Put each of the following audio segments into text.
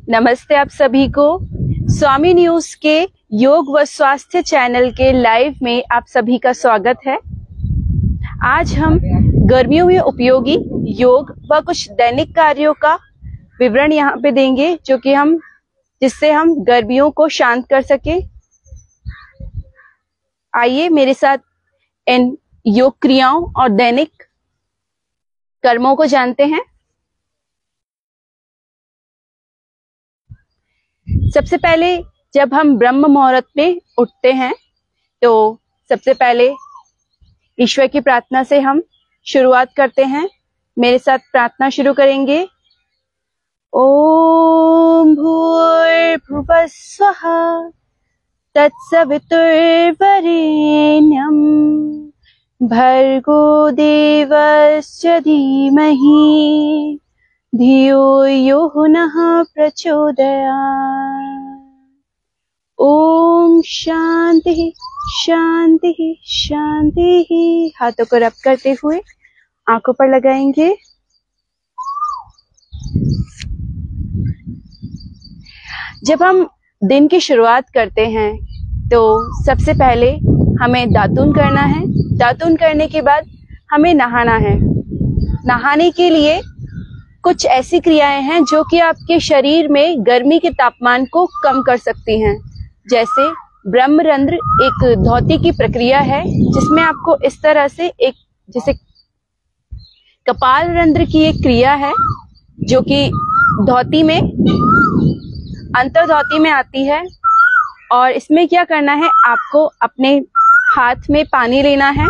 नमस्ते आप सभी को। स्वामी न्यूज के योग व स्वास्थ्य चैनल के लाइव में आप सभी का स्वागत है। आज हम गर्मियों में उपयोगी योग व कुछ दैनिक कार्यों का विवरण यहाँ पे देंगे जिससे हम गर्मियों को शांत कर सके। आइए मेरे साथ इन योग क्रियाओं और दैनिक कर्मों को जानते हैं। सबसे पहले जब हम ब्रह्म मुहूर्त में उठते हैं तो सबसे पहले ईश्वर की प्रार्थना से हम शुरुआत करते हैं। मेरे साथ प्रार्थना शुरू करेंगे। ओम भूर्भुवः स्वः तत्सवितुर्वरेण्यं भर्गो देवस्य धीमहि धियो यो नः प्रचोदयात्। ओम शांति शांति शांति। हाथों को रब करते हुए आंखों पर लगाएंगे। जब हम दिन की शुरुआत करते हैं तो सबसे पहले हमें दातून करना है। दातून करने के बाद हमें नहाना है। नहाने के लिए कुछ ऐसी क्रियाएं हैं जो कि आपके शरीर में गर्मी के तापमान को कम कर सकती हैं। जैसे ब्रह्मरंध्र एक धौती की प्रक्रिया है जिसमें आपको इस तरह से जैसे कपाल रंध्र की एक क्रिया है जो कि धौती में अंतर्धौती में आती है। और इसमें क्या करना है, आपको अपने हाथ में पानी लेना है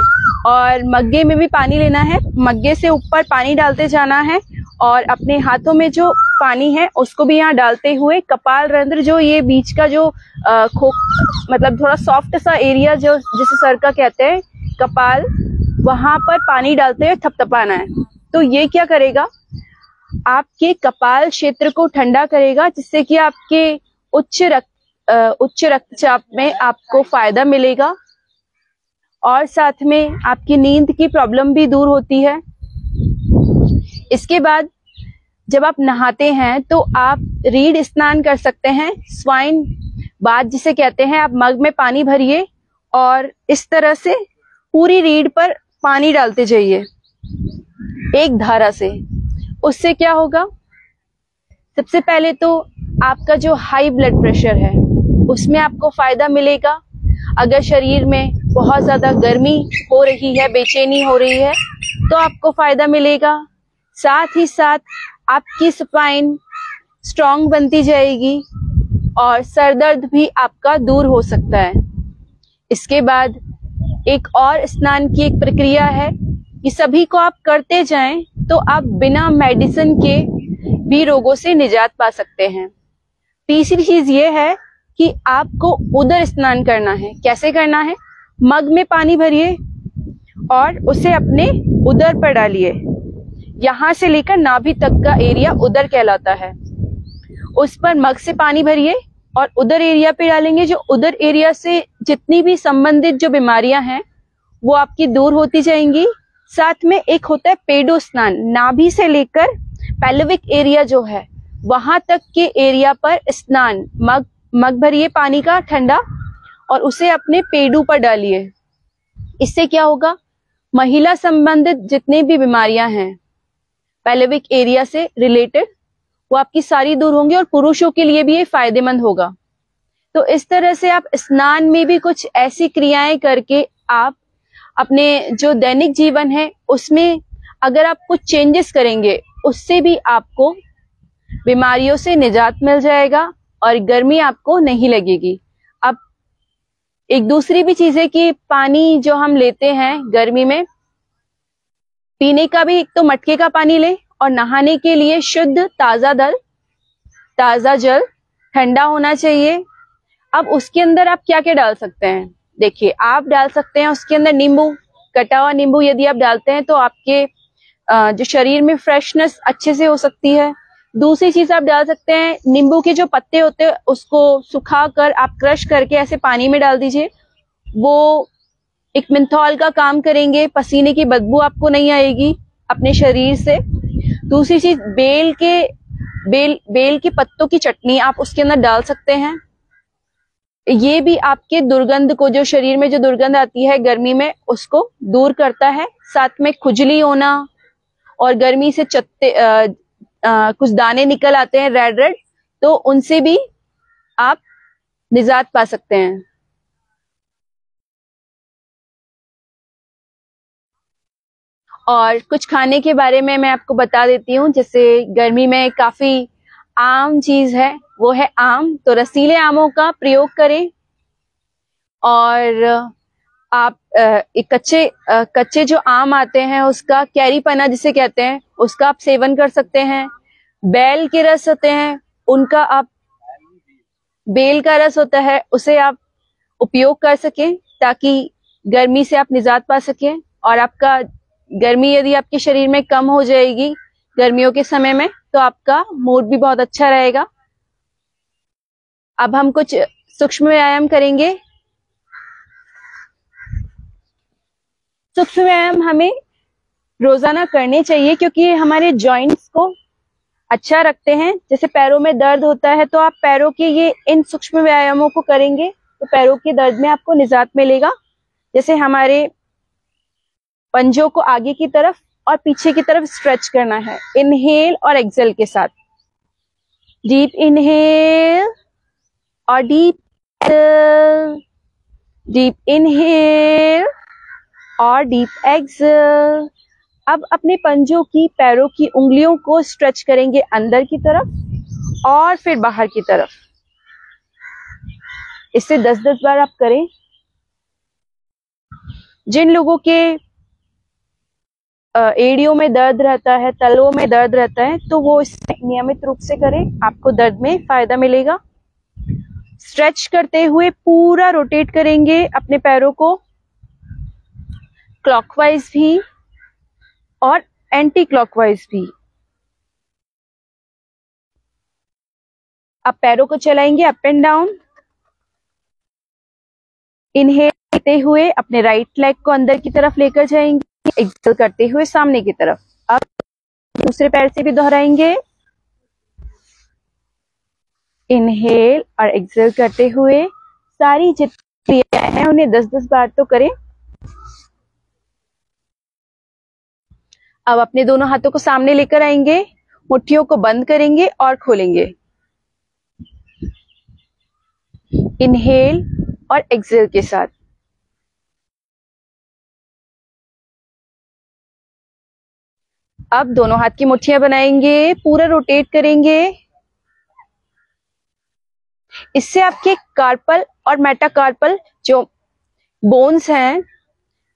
और मग्गे में भी पानी लेना है। मग्गे से ऊपर पानी डालते जाना है और अपने हाथों में जो पानी है उसको भी यहाँ डालते हुए कपाल रंध्र, जो ये बीच का जो मतलब थोड़ा सॉफ्ट सा एरिया जो जिसे सर का कहते हैं कपाल, वहां पर पानी डालते हुए थपथपाना है। तो ये क्या करेगा, आपके कपाल क्षेत्र को ठंडा करेगा जिससे कि आपके उच्च रक्तचाप में आपको फायदा मिलेगा और साथ में आपकी नींद की प्रॉब्लम भी दूर होती है। इसके बाद जब आप नहाते हैं तो आप रीढ़ स्नान कर सकते हैं। स्वाइन बाथ जिसे कहते हैं। आप मग में पानी भरिए और इस तरह से पूरी रीढ़ पर पानी डालते जाइए एक धारा से। उससे क्या होगा, सबसे पहले तो आपका जो हाई ब्लड प्रेशर है उसमें आपको फायदा मिलेगा। अगर शरीर में बहुत ज्यादा गर्मी हो रही है, बेचैनी हो रही है, तो आपको फायदा मिलेगा। साथ ही साथ आपकी स्पाइन स्ट्रांग बनती जाएगी और सर दर्द भी आपका दूर हो सकता है। इसके बाद एक और स्नान की एक प्रक्रिया है, ये सभी को आप करते जाएं तो आप बिना मेडिसिन के भी रोगों से निजात पा सकते हैं। तीसरी चीज ये है कि आपको उदर स्नान करना है। कैसे करना है, मग में पानी भरिए और उसे अपने उदर पर डालिए। यहां से लेकर नाभि तक का एरिया उदर कहलाता है। उस पर मग से पानी भरिए और उदर एरिया पे डालेंगे। जो उदर एरिया से जितनी भी संबंधित जो बीमारियां हैं वो आपकी दूर होती जाएंगी। साथ में एक होता है पेडो स्नान। नाभि से लेकर पेल्विक एरिया जो है वहां तक के एरिया पर स्नान। मग भरिए पानी का ठंडा और उसे अपने पेडू पर डालिए। इससे क्या होगा, महिला संबंधित जितनी भी बीमारियां हैं पेल्विक एरिया से रिलेटेड वो आपकी सारी दूर होंगी और पुरुषों के लिए भी ये फायदेमंद होगा। तो इस तरह से आप स्नान में भी कुछ ऐसी क्रियाएं करके आप अपने जो दैनिक जीवन है उसमें अगर आप कुछ चेंजेस करेंगे उससे भी आपको बीमारियों से निजात मिल जाएगा और गर्मी आपको नहीं लगेगी। अब एक दूसरी भी चीज है कि पानी जो हम लेते हैं गर्मी में, पीने का भी एक तो मटके का पानी लें और नहाने के लिए शुद्ध ताजा जल ठंडा होना चाहिए। अब उसके अंदर आप क्या क्या डाल सकते हैं, देखिए आप डाल सकते हैं उसके अंदर नींबू, कटा हुआ नींबू यदि आप डालते हैं तो आपके जो शरीर में फ्रेशनेस अच्छे से हो सकती है। दूसरी चीज आप डाल सकते हैं नींबू के जो पत्ते होते हैं उसको सुखाकर आप क्रश करके ऐसे पानी में डाल दीजिए। वो एक मिंथॉल का काम करेंगे, पसीने की बदबू आपको नहीं आएगी अपने शरीर से। दूसरी चीज बेल के बेल के पत्तों की चटनी आप उसके अंदर डाल सकते हैं। ये भी आपके दुर्गंध को, जो शरीर में जो दुर्गंध आती है गर्मी में, उसको दूर करता है। साथ में खुजली होना और गर्मी से कुछ दाने निकल आते हैं रेड रेड, तो उनसे भी आप निजात पा सकते हैं। और कुछ खाने के बारे में मैं आपको बता देती हूँ। जैसे गर्मी में काफी आम चीज है, वो है आम। तो रसीले आमों का प्रयोग करें। और आप एक कच्चे जो आम आते हैं उसका कैरी पना जिसे कहते हैं, उसका आप सेवन कर सकते हैं। बेल के रस होते हैं, उनका आप, बेल का रस होता है, उसे आप उपयोग कर सकें ताकि गर्मी से आप निजात पा सकें। और आपका गर्मी यदि आपके शरीर में कम हो जाएगी गर्मियों के समय में, तो आपका मूड भी बहुत अच्छा रहेगा। अब हम कुछ सूक्ष्म व्यायाम करेंगे। सूक्ष्म व्यायाम हमें रोजाना करने चाहिए क्योंकि ये हमारे जॉइंट्स को अच्छा रखते हैं। जैसे पैरों में दर्द होता है तो आप पैरों के ये इन सूक्ष्म व्यायामों को करेंगे तो पैरों के दर्द में आपको निजात मिलेगा। जैसे हमारे पंजों को आगे की तरफ और पीछे की तरफ स्ट्रेच करना है, इनहेल और एक्सेल के साथ। डीप इनहेल और डीप इनहेल और डीप एक्सेल। अब अपने पंजों की, पैरों की उंगलियों को स्ट्रेच करेंगे अंदर की तरफ और फिर बाहर की तरफ। इसे 10-10 बार आप करें। जिन लोगों के एड़ियों में दर्द रहता है, तलवों में दर्द रहता है, तो वो इसे नियमित रूप से करें, आपको दर्द में फायदा मिलेगा। स्ट्रेच करते हुए पूरा रोटेट करेंगे अपने पैरों को, क्लॉकवाइज भी और एंटी क्लॉकवाइज भी। अब पैरों को चलाएंगे अप एंड डाउन। इनहेल करते हुए अपने राइट लेग को अंदर की तरफ लेकर जाएंगे, एक्सेल करते हुए सामने की तरफ। अब दूसरे पैर से भी दोहराएंगे, इनहेल और एक्सेल करते हुए। सारी जितनी क्रियाएं हैं उन्हें 10-10 बार तो करें। अब अपने दोनों हाथों को सामने लेकर आएंगे, मुट्ठियों को बंद करेंगे और खोलेंगे, इनहेल और एक्सेल के साथ। अब दोनों हाथ की मुट्ठियां बनाएंगे, पूरा रोटेट करेंगे। इससे आपके कार्पल और मेटाकार्पल जो बोन्स हैं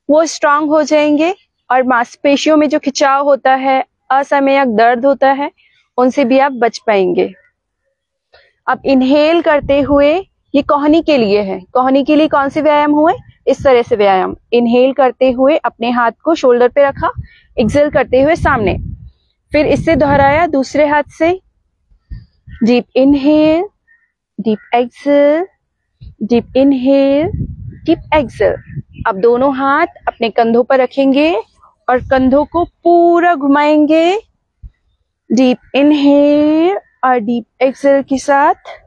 वो स्ट्रांग हो जाएंगे और मांसपेशियों में जो खिंचाव होता है, असमयक दर्द होता है, उनसे भी आप बच पाएंगे। अब इनहेल करते हुए, ये कोहनी के लिए है। कोहनी के लिए कौन से व्यायाम हुए? इस तरह से व्यायाम। इनहेल करते हुए अपने हाथ को शोल्डर पे रखा, एक्सेल करते हुए सामने, फिर इससे दोहराया दूसरे हाथ से। Deep inhale, deep exhale, deep inhale, deep exhale. अब दोनों हाथ अपने कंधों पर रखेंगे और कंधों को पूरा घुमाएंगे, डीप इनहेल और डीप एक्सेल के साथ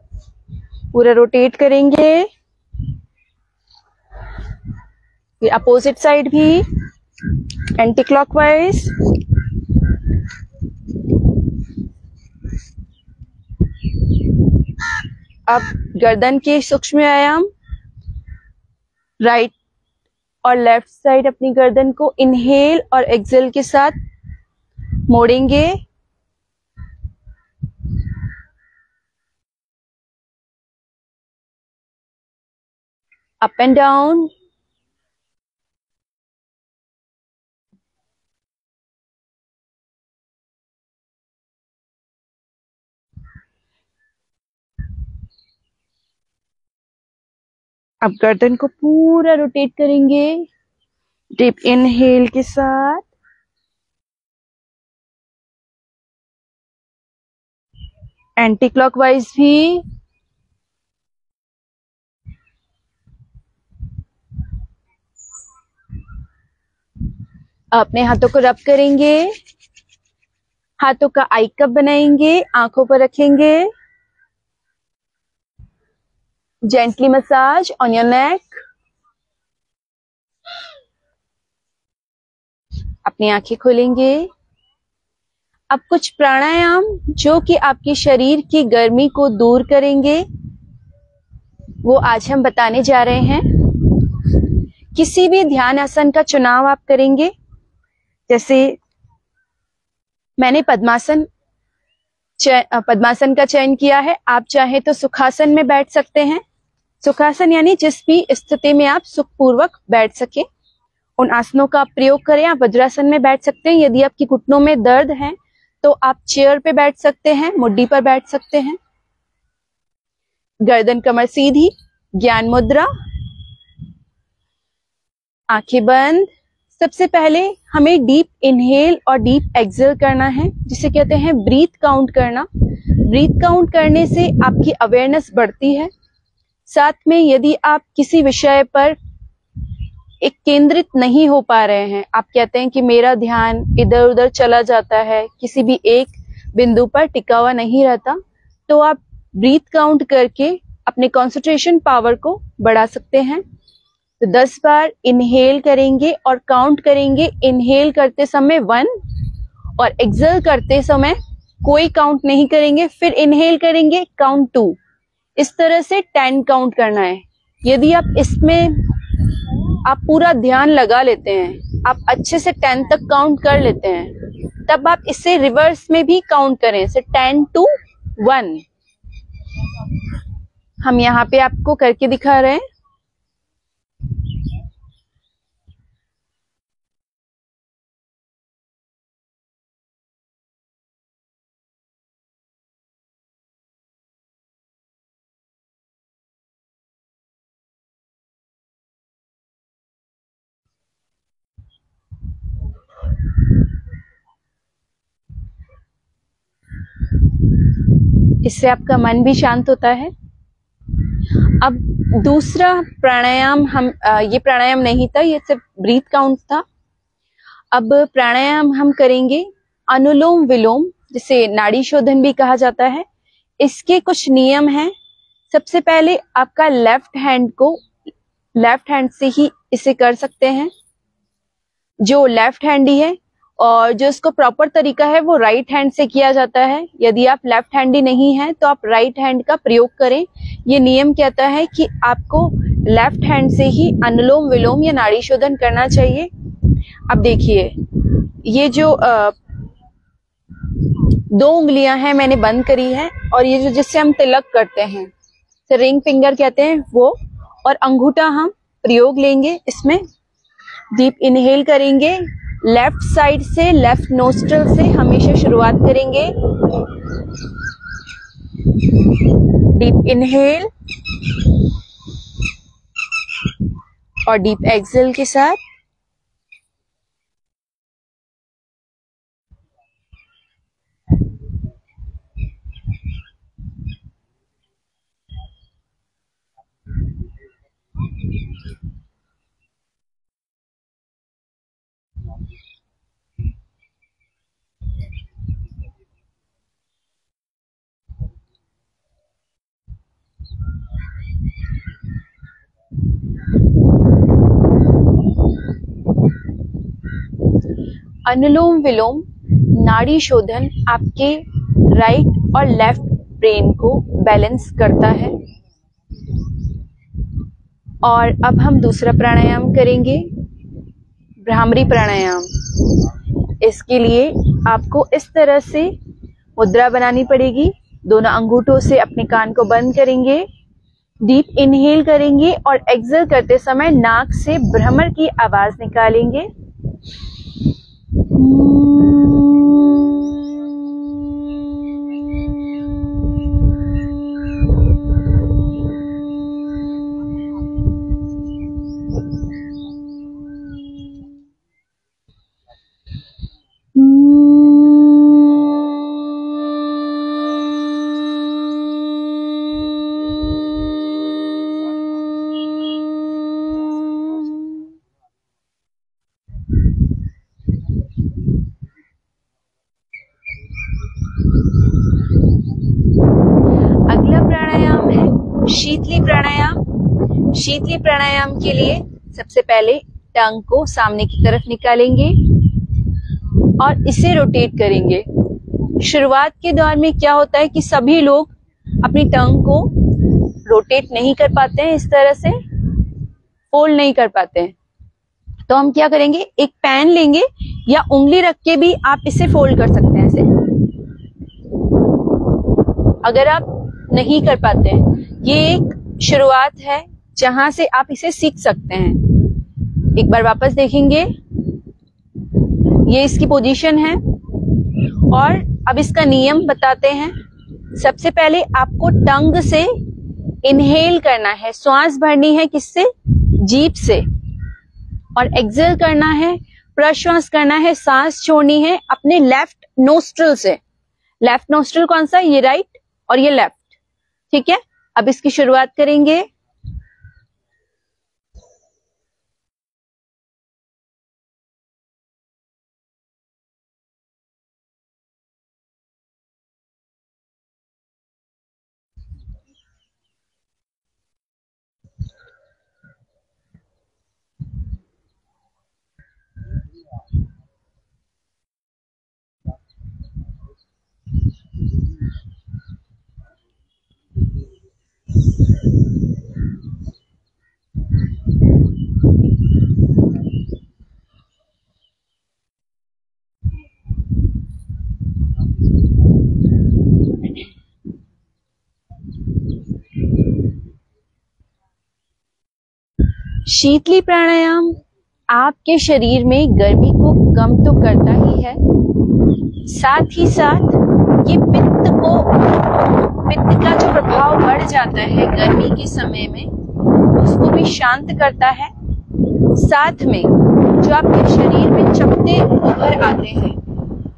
पूरा रोटेट करेंगे। फिर अपोजिट साइड भी एंटी क्लॉकवाइज। अब गर्दन के सूक्ष्म व्यायाम, राइट और लेफ्ट साइड अपनी गर्दन को इनहेल और एक्सेल के साथ मोड़ेंगे, अप एंड डाउन। अब गर्दन को पूरा रोटेट करेंगे डीप इनहेल के साथ, एंटी क्लॉकवाइज भी। अपने हाथों को रब करेंगे हाथों का आई कप बनाएंगे, आंखों पर रखेंगे। Gently massage on your neck. अपनी आंखें खोलेंगे। अब कुछ प्राणायाम जो कि आपके शरीर की गर्मी को दूर करेंगे, वो आज हम बताने जा रहे हैं। किसी भी ध्यान आसन का चुनाव आप करेंगे। जैसे मैंने पद्मासन का चयन किया है। आप चाहे तो सुखासन में बैठ सकते हैं। सुखासन यानी जिस भी स्थिति में आप सुखपूर्वक बैठ सके, उन आसनों का आप प्रयोग करें। आप वज्रासन में बैठ सकते हैं। यदि आपकी घुटनों में दर्द है तो आप चेयर पे बैठ सकते हैं, मुड्डी पर बैठ सकते हैं। गर्दन कमर सीधी, ज्ञान मुद्रा, आंखें बंद। सबसे पहले हमें डीप इनहेल और डीप एक्सहेल करना है, जिसे कहते हैं ब्रीथ काउंट करना। ब्रीथ काउंट करने से आपकी अवेयरनेस बढ़ती है। साथ में यदि आप किसी विषय पर एक केंद्रित नहीं हो पा रहे हैं, आप कहते हैं कि मेरा ध्यान इधर उधर चला जाता है, किसी भी एक बिंदु पर टिका हुआ नहीं रहता, तो आप ब्रीथ काउंट करके अपने कंसंट्रेशन पावर को बढ़ा सकते हैं। तो 10 बार इनहेल करेंगे और काउंट करेंगे। इनहेल करते समय 1 और एक्सहेल करते समय कोई काउंट नहीं करेंगे। फिर इनहेल करेंगे, काउंट 2। इस तरह से 10 काउंट करना है। यदि आप इसमें आप पूरा ध्यान लगा लेते हैं, आप अच्छे से 10 तक काउंट कर लेते हैं, तब आप इसे रिवर्स में भी काउंट करें, से 10 to 1। हम यहाँ पे आपको करके दिखा रहे हैं। इससे आपका मन भी शांत होता है। अब दूसरा प्राणायाम ये प्राणायाम नहीं था, ये सिर्फ ब्रीथ काउंट था। अब प्राणायाम हम करेंगे अनुलोम विलोम, जिसे नाड़ी शोधन भी कहा जाता है। इसके कुछ नियम हैं। सबसे पहले आपका लेफ्ट हैंड से ही इसे कर सकते हैं, जो लेफ्ट हैंडी है। और जो इसको प्रॉपर तरीका है वो राइट हैंड से किया जाता है। यदि आप लेफ्ट हैंडी नहीं हैं तो आप राइट हैंड का प्रयोग करें। ये नियम कहता है कि आपको लेफ्ट हैंड से ही अनुलोम विलोम या नाड़ी शोधन करना चाहिए। अब देखिए, ये जो 2 उंगलियां हैं मैंने बंद करी है, और ये जो जिससे हम तिलक करते हैं, रिंग फिंगर कहते हैं वो, और अंगूठा हम प्रयोग लेंगे। इसमें डीप इनहेल करेंगे, लेफ्ट साइड से, लेफ्ट नोस्ट्रल से हमेशा शुरुआत करेंगे। डीप इनहेल और डीप एक्सहेल के साथ अनुलोम विलोम नाड़ी शोधन आपके राइट और लेफ्ट ब्रेन को बैलेंस करता है। और अब हम दूसरा प्राणायाम करेंगे, भ्रामरी प्राणायाम। इसके लिए आपको इस तरह से मुद्रा बनानी पड़ेगी। दोनों अंगूठों से अपने कान को बंद करेंगे, डीप इनहेल करेंगे और एक्सहेल करते समय नाक से भ्रमर की आवाज निकालेंगे। शीतली प्राणायाम। शीतली प्राणायाम के लिए सबसे पहले टंग को सामने की तरफ निकालेंगे और इसे रोटेट करेंगे। शुरुआत के दौर में क्या होता है कि सभी लोग अपनी टंग को रोटेट नहीं कर पाते हैं, इस तरह से फोल्ड नहीं कर पाते हैं। तो हम क्या करेंगे, एक पेन लेंगे या उंगली रख के भी आप इसे फोल्ड कर सकते हैं ऐसे, अगर आप नहीं कर पाते हैं। ये एक शुरुआत है जहां से आप इसे सीख सकते हैं। एक बार वापस देखेंगे, ये इसकी पोजीशन है और अब इसका नियम बताते हैं। सबसे पहले आपको टंग से इनहेल करना है, श्वास भरनी है किससे, जीभ से, और एक्सहेल करना है, प्रश्वास करना है, सांस छोड़नी है अपने लेफ्ट नोस्ट्रल से। लेफ्ट नोस्ट्रल कौन सा, ये राइट और ये लेफ्ट, ठीक है। अब इसकी शुरुआत करेंगे। शीतली प्राणायाम आपके शरीर में गर्मी को कम तो करता ही है, साथ ही साथ ये पित्त का जो प्रभाव बढ़ जाता है गर्मी के समय में, उसको भी शांत करता है। साथ में जो आपके शरीर में चपटे उभर आते हैं,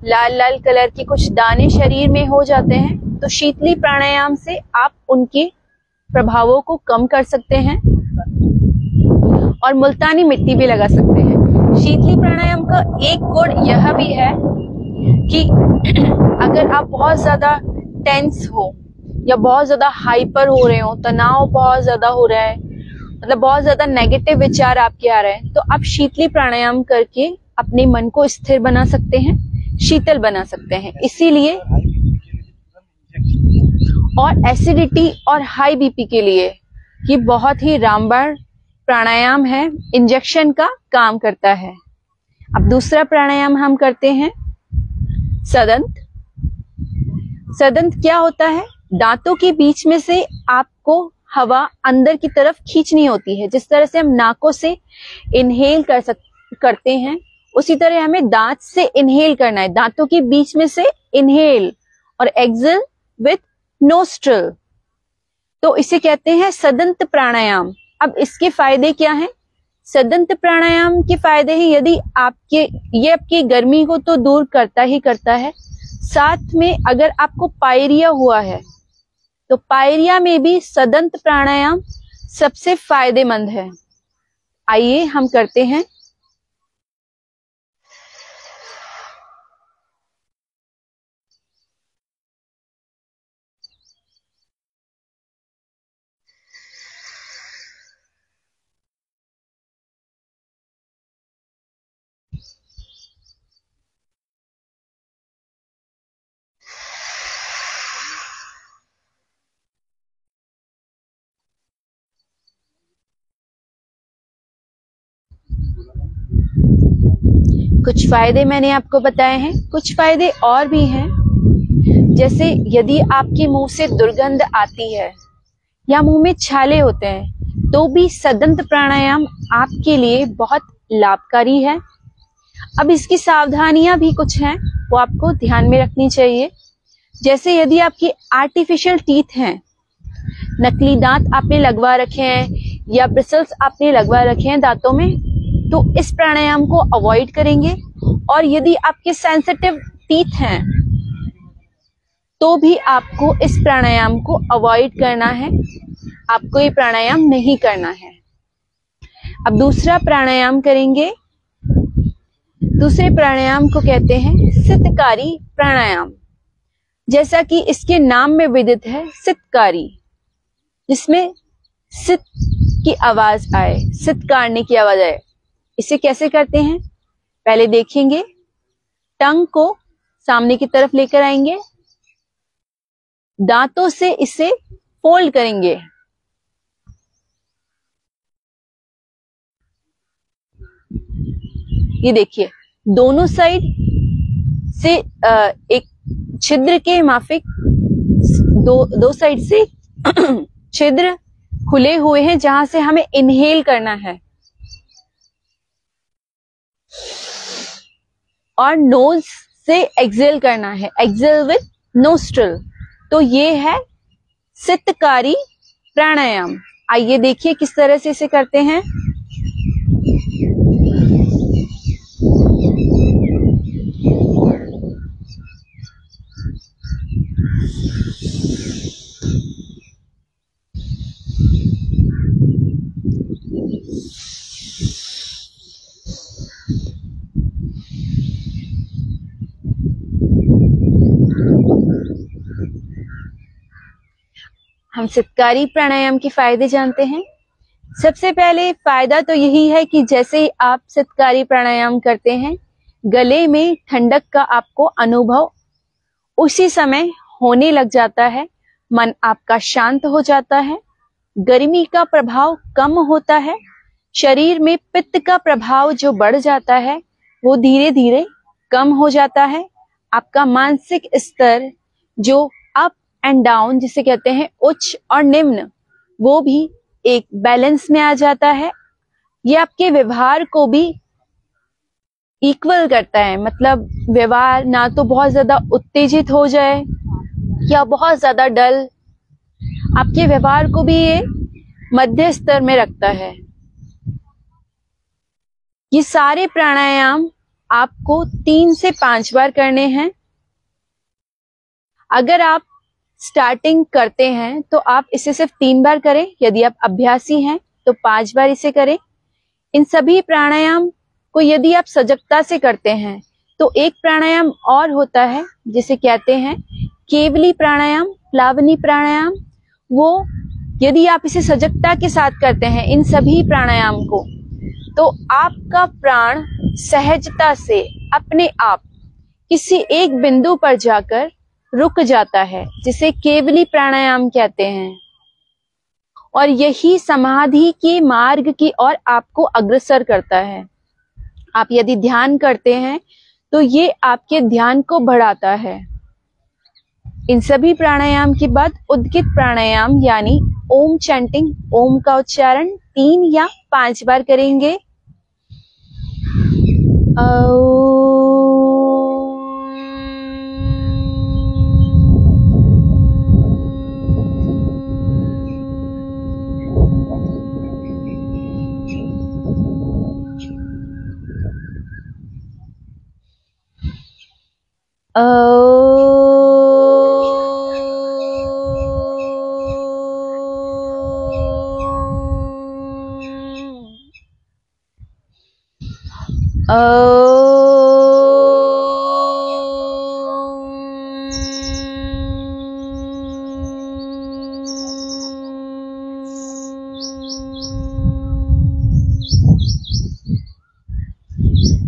लाल लाल कलर के कुछ दाने शरीर में हो जाते हैं, तो शीतली प्राणायाम से आप उनके प्रभावों को कम कर सकते हैं और मुल्तानी मिट्टी भी लगा सकते हैं। शीतली प्राणायाम का एक गुण यह भी है कि अगर आप बहुत ज्यादा टेंस हो या बहुत ज्यादा हाइपर हो रहे हो, तनाव बहुत ज्यादा हो रहा है, मतलब बहुत ज्यादा नेगेटिव विचार आपके आ रहे हैं, तो आप शीतली प्राणायाम करके अपने मन को स्थिर बना सकते हैं, शीतल बना सकते हैं। इसीलिए और एसिडिटी और हाई बीपी के लिए ये बहुत ही रामबाण प्राणायाम है, इंजेक्शन का काम करता है। अब दूसरा प्राणायाम हम करते हैं सदंत। सदंत क्या होता है, दांतों के बीच में से आपको हवा अंदर की तरफ खींचनी होती है। जिस तरह से हम नाकों से इनहेल करते हैं, उसी तरह हमें दांत से इनहेल करना है, दांतों के बीच में से इनहेल और एक्सहेल विथ नोस्ट्रल, तो इसे कहते हैं सदंत प्राणायाम। अब इसके फायदे क्या हैं? सदंत प्राणायाम के फायदे हैं, यदि ये आपकी गर्मी को तो दूर करता ही करता है, साथ में अगर आपको पायरिया हुआ है तो पायरिया में भी सदंत प्राणायाम सबसे फायदेमंद है। आइए हम करते हैं। कुछ फायदे मैंने आपको बताए हैं, कुछ फायदे और भी हैं। जैसे यदि आपके मुंह से दुर्गंध आती है या मुंह में छाले होते हैं, तो भी सदंत प्राणायाम आपके लिए बहुत लाभकारी है। अब इसकी सावधानियां भी कुछ हैं, वो आपको ध्यान में रखनी चाहिए। जैसे यदि आपकी आर्टिफिशियल टीथ हैं, नकली दांत आपने लगवा रखे हैं या ब्रिसल्स आपने लगवा रखे हैं दांतों में, तो इस प्राणायाम को अवॉइड करेंगे। और यदि आपके सेंसिटिव टीथ हैं, तो भी आपको इस प्राणायाम को अवॉइड करना है, आपको ये प्राणायाम नहीं करना है। अब दूसरा प्राणायाम करेंगे। दूसरे प्राणायाम को कहते हैं सितकारी प्राणायाम। जैसा कि इसके नाम में विदित है, सितकारी, जिसमें सित की आवाज आए, सित काटने की आवाज आए। इसे कैसे करते हैं पहले देखेंगे। टंग को सामने की तरफ लेकर आएंगे, दांतों से इसे फोल्ड करेंगे। ये देखिए, दोनों साइड से एक छिद्र के माफिक दो साइड से छिद्र खुले हुए हैं जहां से हमें इनहेल करना है, और नोज से एक्सेल करना है, एक्सेल विद नोस्ट्रल। तो ये है सितकारी प्राणायाम। आइए देखिए किस तरह से इसे करते हैं। हम सितकारी प्राणायाम के फायदे जानते हैं। सबसे पहले फायदा तो यही है कि जैसे ही आप सितकारी प्राणायाम करते हैं, गले में ठंडक का आपको अनुभव उसी समय होने लग जाता है, मन आपका शांत हो जाता है, गर्मी का प्रभाव कम होता है, शरीर में पित्त का प्रभाव जो बढ़ जाता है वो धीरे धीरे कम हो जाता है। आपका मानसिक स्तर जो अप एंड डाउन जिसे कहते हैं उच्च और निम्न, वो भी एक बैलेंस में आ जाता है। ये आपके व्यवहार को भी इक्वल करता है, मतलब व्यवहार ना तो बहुत ज्यादा उत्तेजित हो जाए या बहुत ज्यादा डल, आपके व्यवहार को भी ये मध्य स्तर में रखता है। ये सारे प्राणायाम आपको 3 से 5 बार करने हैं। अगर आप स्टार्टिंग करते हैं तो आप इसे सिर्फ 3 बार करें, यदि आप अभ्यासी हैं तो 5 बार इसे करें। इन सभी प्राणायाम को यदि आप सजगता से करते हैं तो एक प्राणायाम और होता है जिसे कहते हैं केवली प्राणायाम, प्लावनी प्राणायाम। वो यदि आप इसे सजगता के साथ करते हैं इन सभी प्राणायाम को, तो आपका प्राण सहजता से अपने आप किसी एक बिंदु पर जाकर रुक जाता है, जिसे केवली प्राणायाम कहते हैं, और यही समाधि के मार्ग की ओर आपको अग्रसर करता है। आप यदि ध्यान करते हैं तो ये आपके ध्यान को बढ़ाता है। इन सभी प्राणायाम के बाद उद्गित प्राणायाम यानी ओम चैंटिंग, ओम का उच्चारण 3 या 5 बार करेंगे।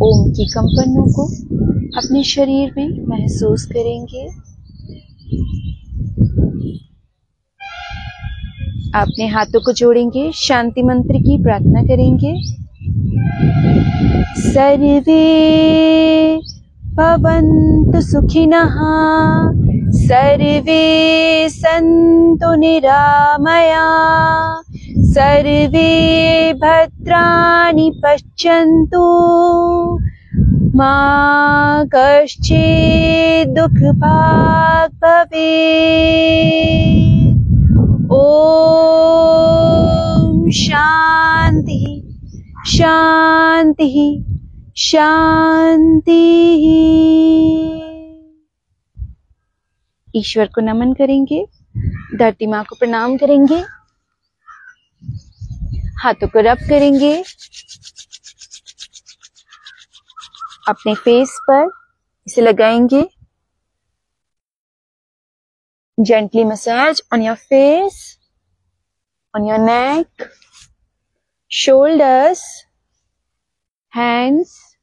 ओम की कंपनों को अपने शरीर में महसूस करेंगे। अपने हाथों को जोड़ेंगे, शांति मंत्र की प्रार्थना करेंगे। सर्वे भवन्तु सुखिनः, सर्वे सन्तु निरामया, सर्वे भद्राणि पश्यन्तु, मा कश्चित् दुःखभाग् भवेत्। ओम शांति शांति शांति। ईश्वर को नमन करेंगे, धरती माँ को प्रणाम करेंगे, हाथों को रब करेंगे, अपने फेस पर इसे लगाएंगे। Gently massage on your face. on your neck, shoulders, hands,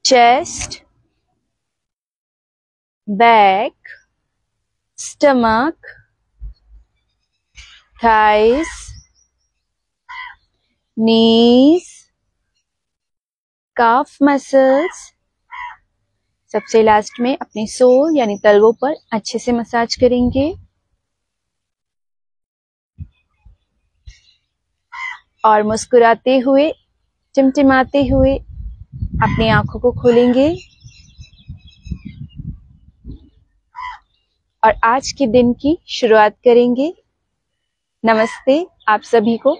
chest, back, stomach, thighs, knees, calf muscles. सबसे लास्ट में अपने सोल यानी तलवों पर अच्छे से मसाज करेंगे और मुस्कुराते हुए, टिमटिमाते हुए अपनी आंखों को खोलेंगे और आज के दिन की शुरुआत करेंगे। नमस्ते आप सभी को।